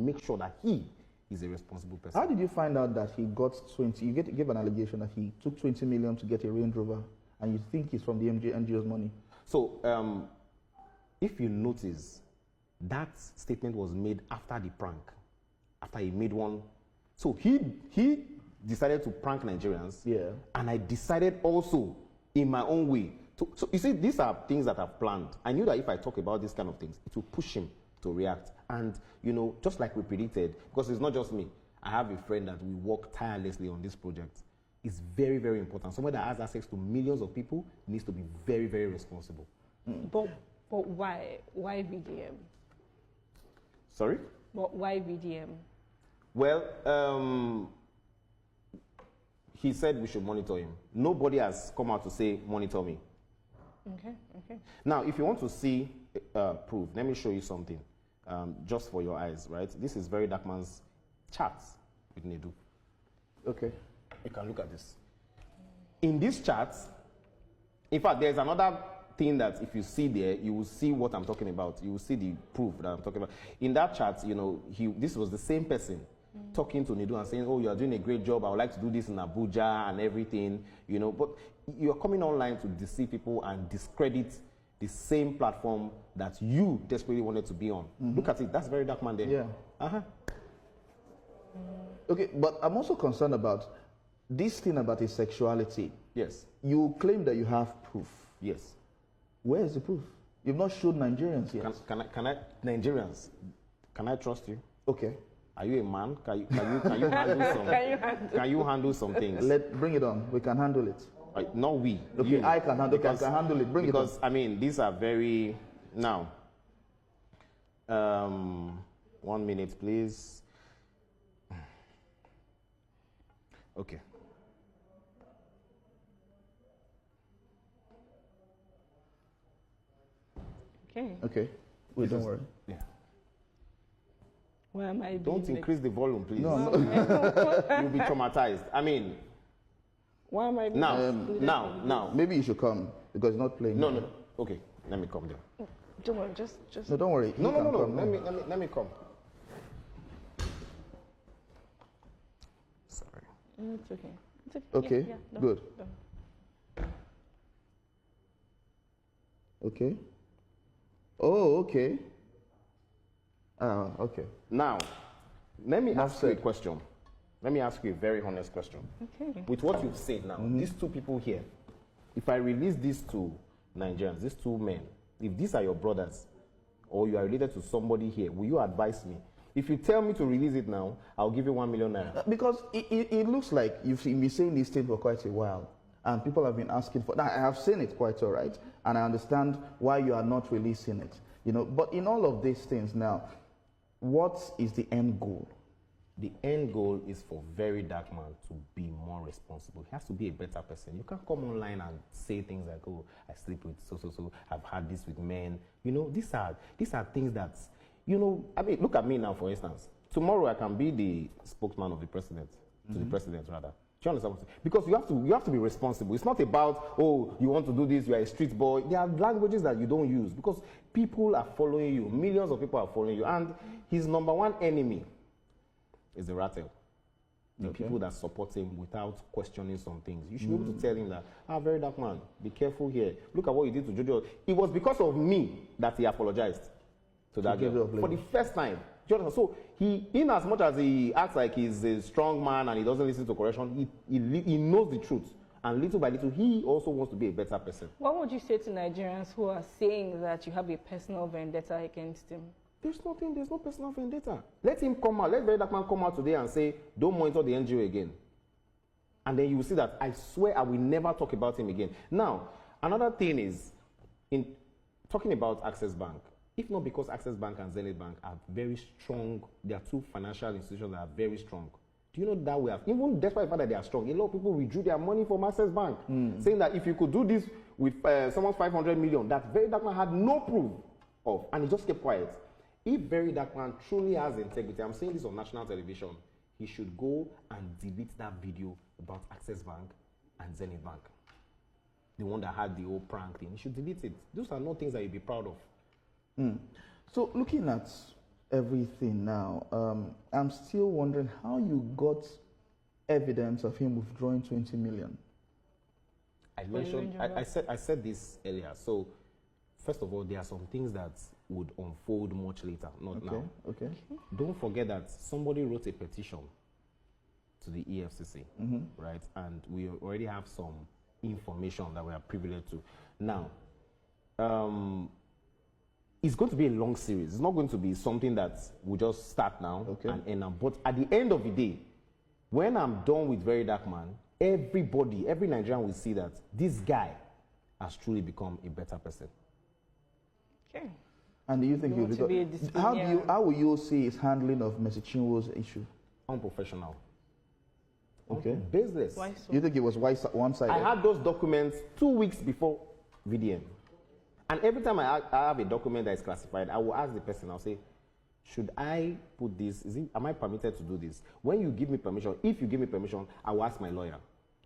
make sure that he is a responsible person. How did you find out that he got 20? You gave an allegation that he took 20 million to get a Range Rover, and you think it's from the NGO's money. So, if you notice, that statement was made after the prank, after he made one. So he decided to prank Nigerians, yeah, and I decided also in my own way. So you see, these are things that I've planned. I knew that if I talk about these kind of things, it will push him to react. And, you know, just like we predicted, because it's not just me. I have a friend that we work tirelessly on this project. It's very, very important. Somebody that has access to millions of people needs to be very, very responsible. But why? Why VDM? Sorry? But why VDM? Well, he said we should monitor him. Nobody has come out to say, monitor me. Okay. Now, if you want to see proof, let me show you something, just for your eyes, right? This is Very Dark Man's charts with Nedu. Okay. You can look at this. In these charts, in fact, there's another thing that if you see there, you will see what I'm talking about. You will see the proof that I'm talking about. In that chart, you know, this was the same person talking to Nedu and saying, oh, you are doing a great job. I would like to do this in Abuja and everything, you know. But you're coming online to deceive people and discredit the same platform that you desperately wanted to be on. Look at it. That's Very Dark Man there. Yeah. Okay, but I'm also concerned about this thing about his sexuality. Yes. You claim that you have proof. Yes. Where is the proof? You've not showed Nigerians yet. Nigerians, can I trust you? Okay. Are you a man? Can you handle some things? Bring it on. We can handle it. Not we. Okay, you. I can handle. Because, can handle it. Bring it on. Because I mean, these are very now. 1 minute, please. Okay. Okay. Wait, don't worry. Yeah. Why am I Don't increase the volume, please. No. You'll be traumatized. I mean. Why am I now? Maybe you should come because it's not playing. No. Okay, let me come there. Don't worry, just. No, don't worry. No. Let me come. Sorry. It's okay. Okay. Yeah, Good. Okay. Oh, okay. Okay. Now, let me ask you a question. Let me ask you a very honest question. Okay. With what you've said now, these two people here, if I release these two Nigerians, these two men, if these are your brothers, or you are related to somebody here, will you advise me? If you tell me to release it now, I'll give you 1 million naira. Because it looks like you've been saying this thing for quite a while. And people have been asking for that. I have seen it quite all right. And I understand why you are not releasing it. You know, but in all of these things now, what is the end goal? The end goal is for Very Dark Man to be more responsible. He has to be a better person. You can't come online and say things like, oh, I sleep with so, I've had this with men. You know, these are things that, you know, I mean, look at me now, for instance. Tomorrow I can be the spokesman of the president, to the president rather. Do you understand what I'm saying? Because you have to be responsible. It's not about, oh, you want to do this, you are a street boy. There are languages that you don't use because people are following you. Millions of people are following you. And his number one enemy is the rattle. The people that support him without questioning some things. You should be able to tell him that, Very Dark Man, be careful here. Look at what you did to Jojo. It was because of me that he apologized to that girl for the first time. So in as much as he acts like he's a strong man and he doesn't listen to correction, he knows the truth. And little by little, he also wants to be a better person. What would you say to Nigerians who are saying that you have a personal vendetta against him? There's no personal vendetta. Let him come out. Let Very Dark Man come out today and say, don't monitor the NGO again. And then you will see that I swear I will never talk about him again. Now, another thing is, in talking about Access Bank, if not because Access Bank and Zenith Bank are very strong, they are two financial institutions that are very strong. Do you know that we have, even despite the fact that they are strong, a lot of people withdrew their money from Access Bank, saying that if you could do this with someone's 500 million, that Very Dark Man had no proof of, and he just kept quiet. If Very Dark Man truly has integrity, I'm saying this on national television, he should go and delete that video about Access Bank and Zenith Bank. The one that had the whole prank thing, he should delete it. Those are not things that you'd be proud of. So looking at everything now, I'm still wondering how you got evidence of him withdrawing 20 million. I mentioned, I said this earlier. So, first of all, there are some things that would unfold much later, not now. Okay. Don't forget that somebody wrote a petition to the EFCC, right? And we already have some information that we are privileged to. Now, it's going to be a long series. It's not going to be something that we just start now and end now. But at the end of the day, when I'm done with Very Dark Man, everybody, every Nigerian will see that this guy has truly become a better person. Okay. And do you think how will you see his handling of Mercy Chinwo's issue? Unprofessional. Okay. Business. Why so? You think it was one-sided? I had those documents 2 weeks before VDM. And every time I have a document that is classified, I will ask the person, I'll say, should I put this, am I permitted to do this? When you give me permission, if you give me permission, I will ask my lawyer.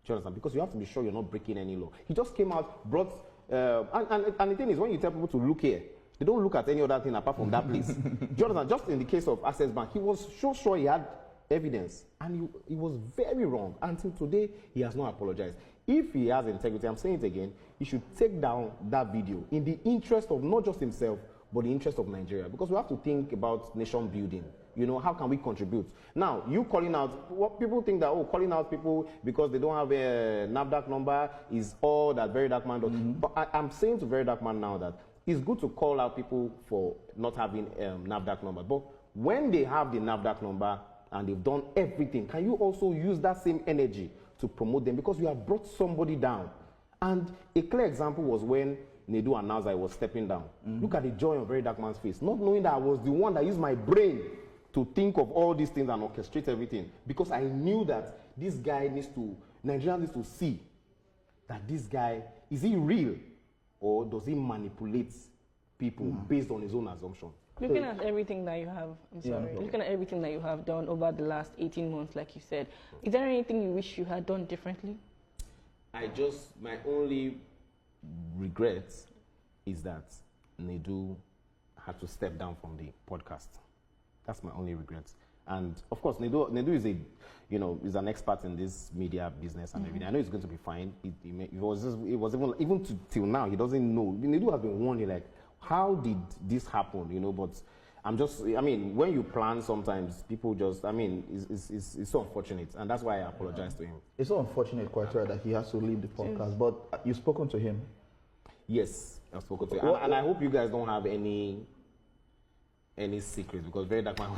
Do you understand? Because you have to be sure you're not breaking any law. He just came out, brought, and the thing is, when you tell people to look here, they don't look at any other thing apart from that place. Do you understand? Just in the case of Access Bank, he was so sure he had evidence, and he was very wrong. Until today, he has not apologized. If he has integrity, I'm saying it again, he should take down that video in the interest of not just himself, but the interest of Nigeria. Because we have to think about nation building. You know, how can we contribute? Now, you calling out, what people think that, calling out people because they don't have a NAFDAC number is all that Very Dark Man does. But I'm saying to Very Dark Man now that it's good to call out people for not having NAFDAC number. But when they have the NAFDAC number and they've done everything, can you also use that same energy to promote them? Because you have brought somebody down. And a clear example was when Nedu announced that I was stepping down. Look at the joy on Very Dark Man's face, not knowing that I was the one that used my brain to think of all these things and orchestrate everything. Because I knew that this guy Nigeria needs to see that this guy, is he real? Or does he manipulate people based on his own assumption? Looking at everything that you have, looking at everything that you have done over the last 18 months, like you said, is there anything you wish you had done differently? My only regret is that Nedu had to step down from the podcast. That's my only regret. And of course, Nedu is is an expert in this media business and everything. I know it's going to be fine. It was even till now, he doesn't know. Nedu has been wondering, like, how did this happen? But when you plan, sometimes people just, it's so unfortunate, and that's why I apologize to him. It's so unfortunate, quite right, that he has to leave the podcast. But you've spoken to him. Yes, I've spoken to him, and I hope you guys don't have any secrets, because Very Dark Man.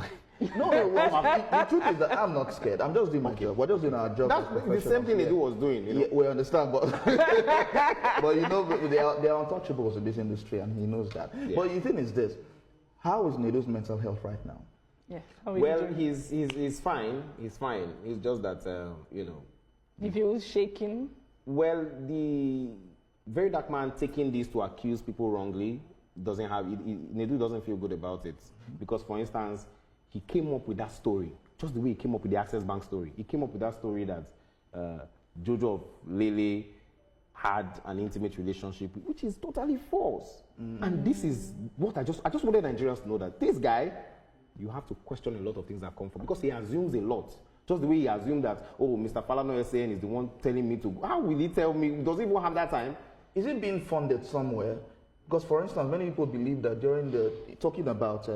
No, the truth is that I'm not scared. I'm just doing my job. We're just doing our job. That's the same thing Nedu was doing. Yeah, we understand, but but they are untouchables in this industry, and he knows that. Yeah. But the thing is this: how is Nedu's mental health right now? Yeah. Well, he's fine. He's fine. It's just that He feels shaking. Well, the Very Dark Man taking this to accuse people wrongly Nedu doesn't feel good about it, because, for instance, he came up with that story, just the way he came up with the Access Bank story. He came up with that story that Jojo of Lele had an intimate relationship, which is totally false. And this is what I just wanted Nigerians to know, that this guy, you have to question a lot of things that come from, because he assumes a lot. Just the way he assumed that, Mr. Falano SAN is the one telling me to. How will he tell me? Does he even have that time? Is it being funded somewhere? Because, for instance, many people believe that during talking about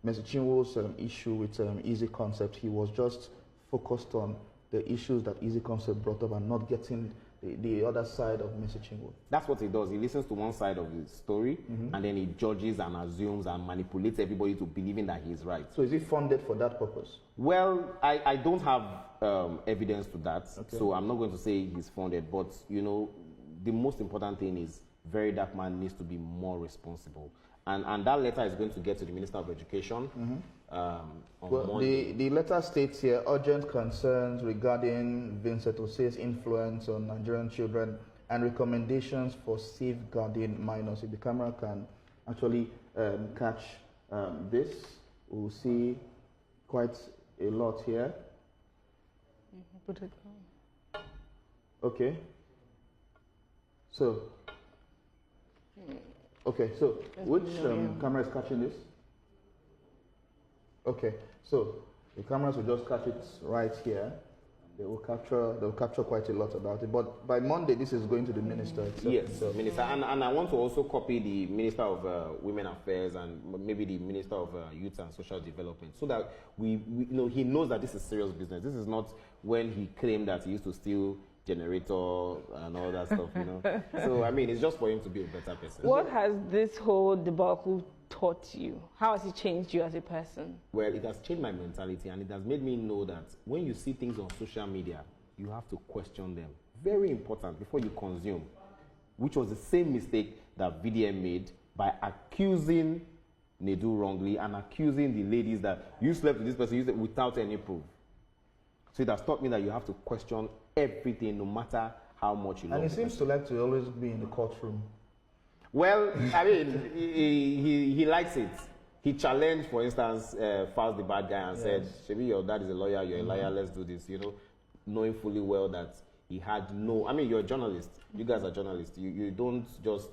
Mercy Chinwo's issue with Easy Concept, he was just focused on the issues that Easy Concept brought up and not getting the other side of Mercy Chinwo. That's what he does. He listens to one side of the story, and then he judges and assumes and manipulates everybody to believing that he is right. So is he funded for that purpose? Well, I don't have evidence to that, so I'm not going to say he's funded. But, the most important thing is Very Dark Man needs to be more responsible. And that letter is going to get to the Minister of Education on Monday. The letter states here, urgent concerns regarding Vincent Osei's influence on Nigerian children and recommendations for safeguarding minors. If the camera can actually catch this, we'll see quite a lot here. Put it down. Okay. So, which camera is catching this? Okay, so the cameras will just catch it right here. They'll capture quite a lot about it. But by Monday, this is going to the minister itself. Yes, minister. And I want to also copy the Minister of Women Affairs and maybe the Minister of Youth and Social Development, so that we he knows that this is serious business. This is not when he claimed that he used to steal generator and all that stuff, So I mean, it's just for him to be a better person. What has this whole debacle taught you? How has it changed you as a person? Well, it has changed my mentality, and it has made me know that when you see things on social media, you have to question them. Very important before you consume, which was the same mistake that VDM made by accusing Nedu wrongly and accusing the ladies that you slept with this person without any proof. So it has taught me that you have to question everything, no matter how much you love. And he seems to like to always be in the courtroom. Well, I mean, he likes it. He challenged, for instance, Faz the bad guy and said, "Shebi, your dad is a lawyer, you're a liar, let's do this," knowing fully well that he had no... I mean, you're a journalist. You guys are journalists. You don't just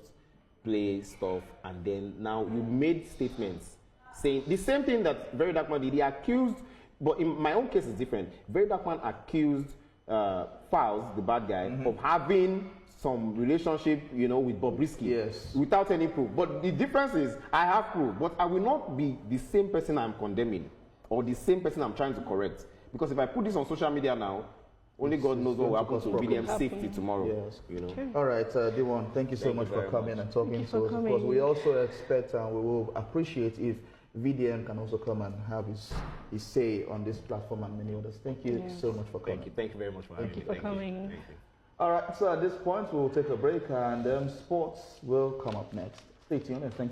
play stuff and then now you made statements saying the same thing that Very Dark Man did. He accused, but in my own case it's different. Very Dark Man accused Faz, the bad guy, of having some relationship, with Bobrisky, without any proof. But the difference is, I have proof, but I will not be the same person I'm condemning or the same person I'm trying to correct. Because if I put this on social media now, only God knows what will happen to VDM safety tomorrow. Yes. All right, Dee One, thank you so much for coming and talking to us. Of course, we also expect and we will appreciate if VDM can also come and have his say on this platform and many others. Thank you so much for coming. Thank you very much for having me. Thank you for coming. Thank you. All right, so at this point, we'll take a break and sports will come up next. Stay tuned and thank you.